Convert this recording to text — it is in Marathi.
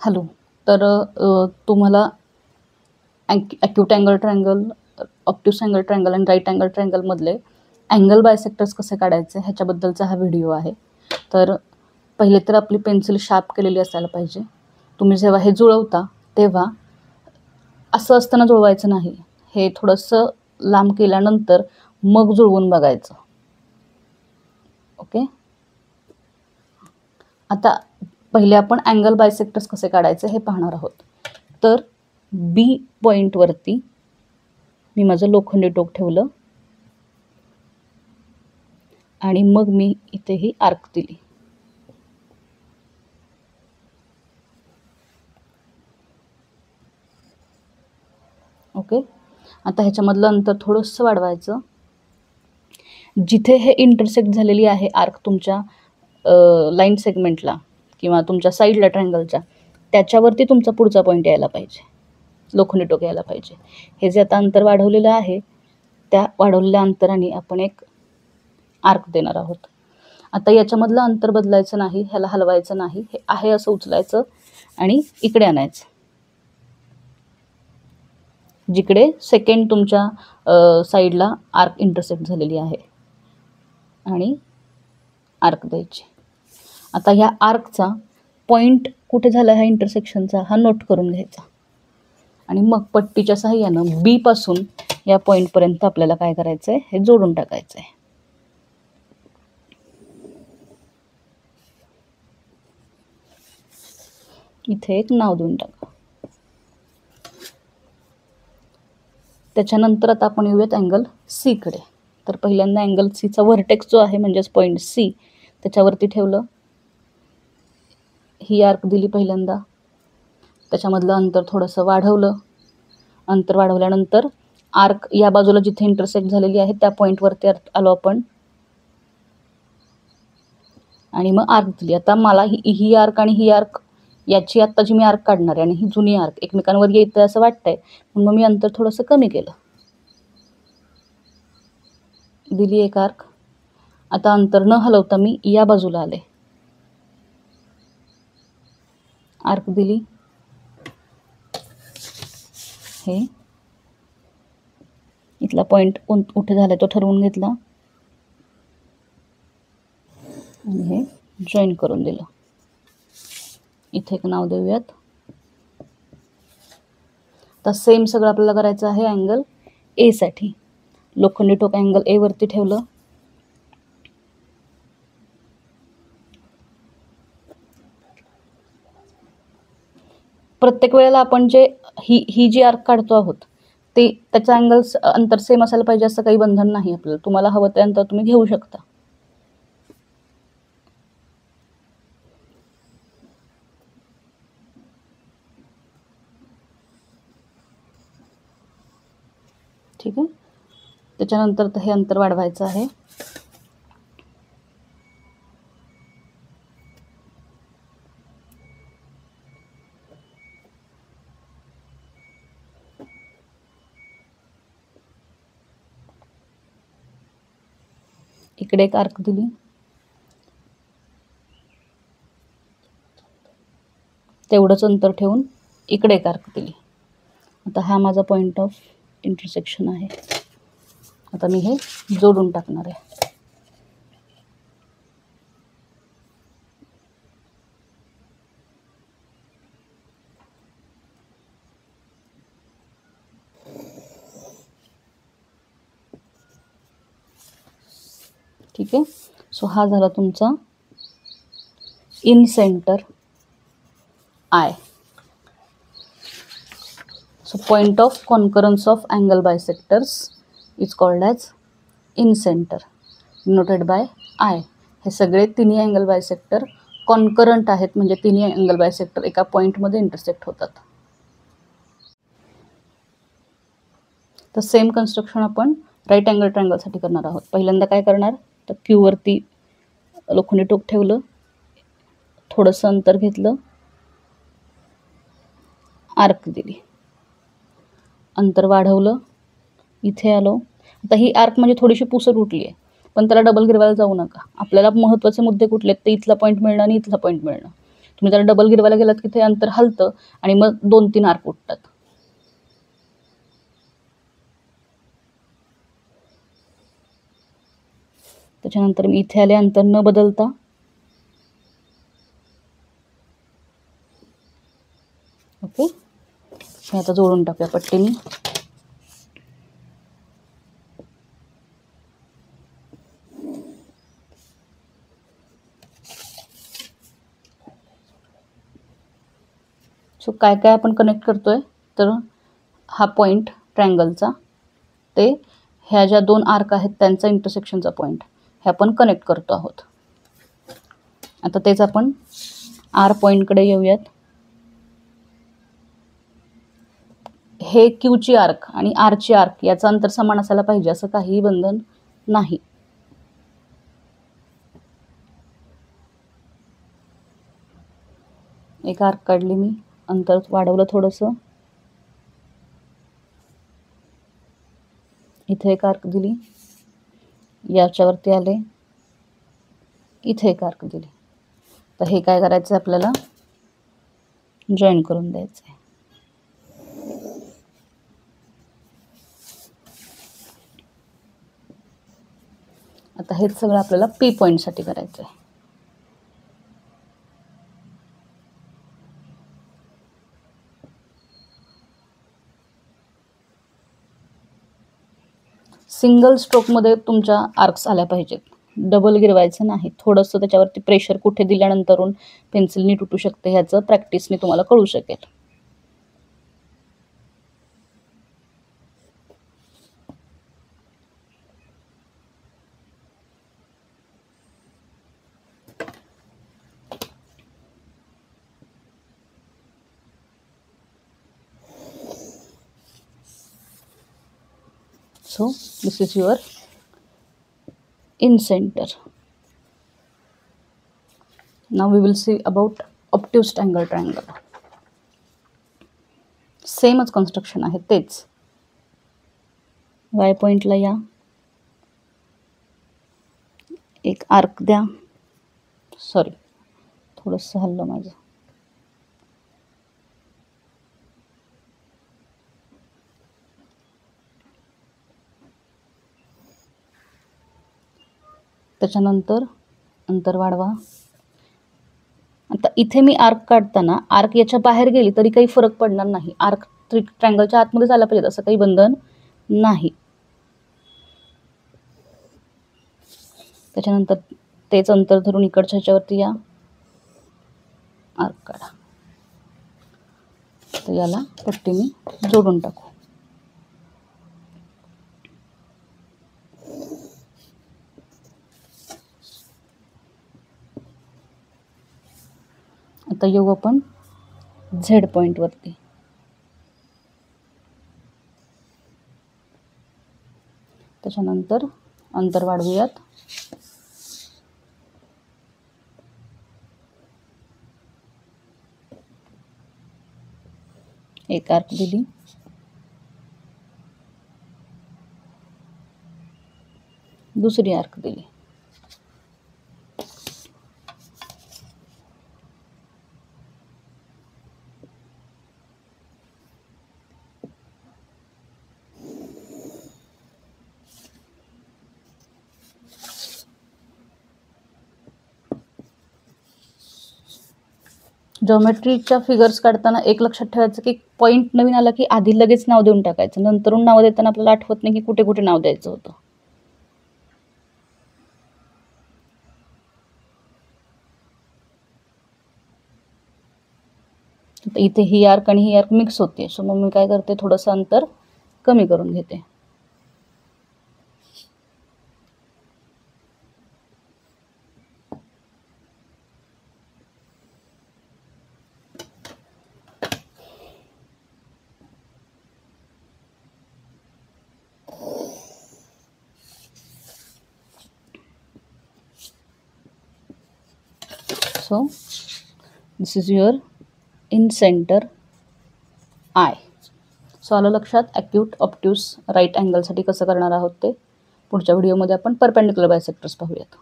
हॅलो. तर तुम्हाला acute angle triangle, obtuse angle triangle आणि राईट अँगल ट्रायंगलमधले अँगल बायसेक्टर्स कसे काढायचे ह्याच्याबद्दलचा हा व्हिडिओ आहे. तर पहिले तर आपली पेन्सिल शार्प केलेली असायला पाहिजे. तुम्ही जेव्हा हे जुळवता तेव्हा असं असताना जुळवायचं नाही. हे थोडंसं लांब केल्यानंतर मग जुळवून बघायचं. ओके. आता पहिले आपण अँगल बायसेक्टर्स कसे काढायचे हे पाहणार आहोत. तर बी पॉईंटवरती मी माझं लोखंडी टोक ठेवलं आणि मग मी इथे ही आर्क दिली. ओके. आता ह्याच्यामधलं अंतर थोडंसं वाढवायचं. जिथे हे इंटरसेक्ट झालेली आहे आर्क तुमच्या लाईन सेगमेंटला किंवा तुमच्या साईडला ट्रायंगलच्या, त्याच्यावरती तुमचा पुढचा पॉईंट यायला पाहिजे, लोखंडी टोक यायला पाहिजे. हे जे आता अंतर वाढवलेलं आहे त्या वाढवलेल्या अंतराने आपण एक आर्क देणार आहोत. आता याच्यामधलं अंतर बदलायचं नाही, ह्याला हलवायचं नाही. हे आहे असं उचलायचं आणि इकडे आणायचं, जिकडे सेकंड तुमच्या साईडला आर्क इंटरसेक्ट झालेली आहे, आणि आर्क द्यायची. आता ह्या आर्कचा पॉईंट कुठे झाला ह्या इंटरसेक्शनचा हा नोट करून घ्यायचा आणि मग पट्टीच्या सहाय्यानं बी पासून या पॉईंटपर्यंत आपल्याला काय करायचं आहे, हे जोडून टाकायचं आहे. इथे एक नाव देऊन टाका. त्याच्यानंतर आता आपण येऊयात अँगल सीकडे. तर पहिल्यांदा अँगल सीचा व्हर्टेक्स जो आहे म्हणजेच पॉईंट सी त्याच्यावरती ठेवलं. ही आर्क दिली पहिल्यांदा. त्याच्यामधलं अंतर थोडंसं वाढवलं. अंतर वाढवल्यानंतर आर्क या बाजूला जिथे इंटरसेक्ट झालेली आहे त्या पॉईंटवरती आलो आपण आणि मग आर्क दिली. आता मला ही आर्क आणि ही आर्क याची आत्ताची मी आर्क काढणार आहे आणि ही जुनी आर्क एकमेकांवर येतं असं वाटतंय, मग मी अंतर थोडंसं कमी केलं. दिली एक आर्क. आता अंतर न हलवता मी या बाजूला आले, आर्क दिली. हे इथला पॉईंट कुठे झाला तो ठरवून घेतला आणि हे जॉईन करून दिलं. इथे एक नाव देऊयात. आता सेम सगळं आपल्याला करायचं आहे अँगल एसाठी. लोखंडी टोक अँगल ए वरती ठेवलं. प्रत्येक वेळेला आपण जे ही जी आर्क काढतो आहोत ते त्याचा अँगल अंतर सेम असायला पाहिजे असं काही बंधन नाही आपल्याला. तुम्हाला हवं ते अंतर तुम्ही घेऊ शकता. ठीक आहे. त्याच्यानंतर हे अंतर वाढवायचं आहे. इकडे एक आर्क दिली. तेवढंच अंतर ठेवून इकडे एक आर्क दिली. आता हा माझा पॉईंट ऑफ इंटरसेक्शन आहे. आता मी हे जोडून टाकणार आहे. ठीक आहे. सो हा झाला तुमचा in centre I. So point of concurrence of angle bisectors is called as in center, noted by I. हे सगळे तिन्ही अँगल बायसेक्टर कॉन्करंट आहेत, म्हणजे तिन्ही अँगल बायसेक्टर एका पॉईंटमध्ये इंटरसेक्ट होतात. तर सेम कन्स्ट्रक्शन आपण राईट अँगल ट्रायंगलसाठी करणार आहोत. पहिल्यांदा काय करणार तर क्यूवरती लोखंडी टोक ठेवलं, थोडंसं अंतर घेतलं, आर्क दिली, अंतर वाढवलं, इथे आलो. आता ही आर्क म्हणजे थोडीशी पुसट उठली आहे, पण त्याला डबल गिरवायला जाऊ नका. आपल्याला महत्त्वाचे मुद्दे कुठले आहेत ते इथला पॉईंट मिळणं आणि इथला पॉईंट मिळणं. तुम्ही जर डबल गिरवायला गेलात की ते अंतर हलतं आणि मग 2-3 आर्क उठतात. त्याच्यानंतर मी इथे आले अंतर न बदलता. ओके, हे आता जोडून टाकूया पट्टीने. सो काय काय आपण कनेक्ट करतोय तर हा पॉईंट ट्रायंगलचा, ते ह्या ज्या 2 आर्क आहेत त्यांचा इंटरसेक्शनचा पॉईंट, हे आपण कनेक्ट करतो आहोत. आता तेच आपण आर पॉईंटकडे येऊयात. हे क्यूची आर्क आणि आरची आर्क याचं अंतर समान असायला पाहिजे असं काहीही बंधन नाही. एक आर्क काढली मी, अंतर वाढवलं थोडंसं, इथे एक आर्क दिली, याच्यावरती आले, इथे एक आर्क दिली. तर हे काय करायचं आपल्याला जॉईन करून द्यायचं आहे. आता हेच सगळं आपल्याला पी पॉईंटसाठी करायचं आहे. सिंगल स्ट्रोकमध्ये तुमच्या आर्क्स आल्या पाहिजेत, डबल गिरवायचं नाही. थोडंसं त्याच्यावरती प्रेशर कुठे दिल्यानंतरून पेन्सिलनी तुटू शकते ह्याचं प्रॅक्टिसने तुम्हाला कळू शकेल. So this is your in center. Now we will see about obtuse angle triangle. सेमच कन्स्ट्रक्शन आहे, तेच. वाय पॉईंटला या, एक आर्क द्या. सॉरी, थोडंसं हल्लं माझं. त्याच्यानंतर अंतर वाढवा. आता इथे मी आर्क काढताना आर्क याच्या बाहेर गेली तरी काही फरक पडणार नाही. आर्क ट्रायंगलच्या आतमध्ये झाला पाहिजे असं काही बंधन नाही. त्याच्यानंतर तेच अंतर धरून इकडच्या ह्याच्यावरती या, आर्क काढा. तर याला पट्टीने जोडून टाकू. आता येऊ आपण झेड पॉईंटवरती. त्याच्यानंतर अंतर वाढवूयात. एक आर्क दिली, दुसरी आर्क दिली. जॉमेट्रीच्या फिगर्स काढताना एक लक्षात ठेवायचं की पॉईंट नवीन आला की आधी लगेच नाव देऊन टाकायचं, नंतरून नाव देताना आपल्याला आठवत नाही की कुठे कुठे नाव द्यायचं होतं. इथे ही आर्क आणि ही आर्क मिक्स होते, सो मग मी काय करते, थोडंसं अंतर कमी करून घेते. So this is your in center eye. So आलं लक्षात ॲक्यूट ऑब्ट्यूस राईट अँगलसाठी कसं करणार आहोत ते. पुढच्या व्हिडिओमध्ये आपण परपेंडिक्युलर बायसेक्टर्स पाहूयात.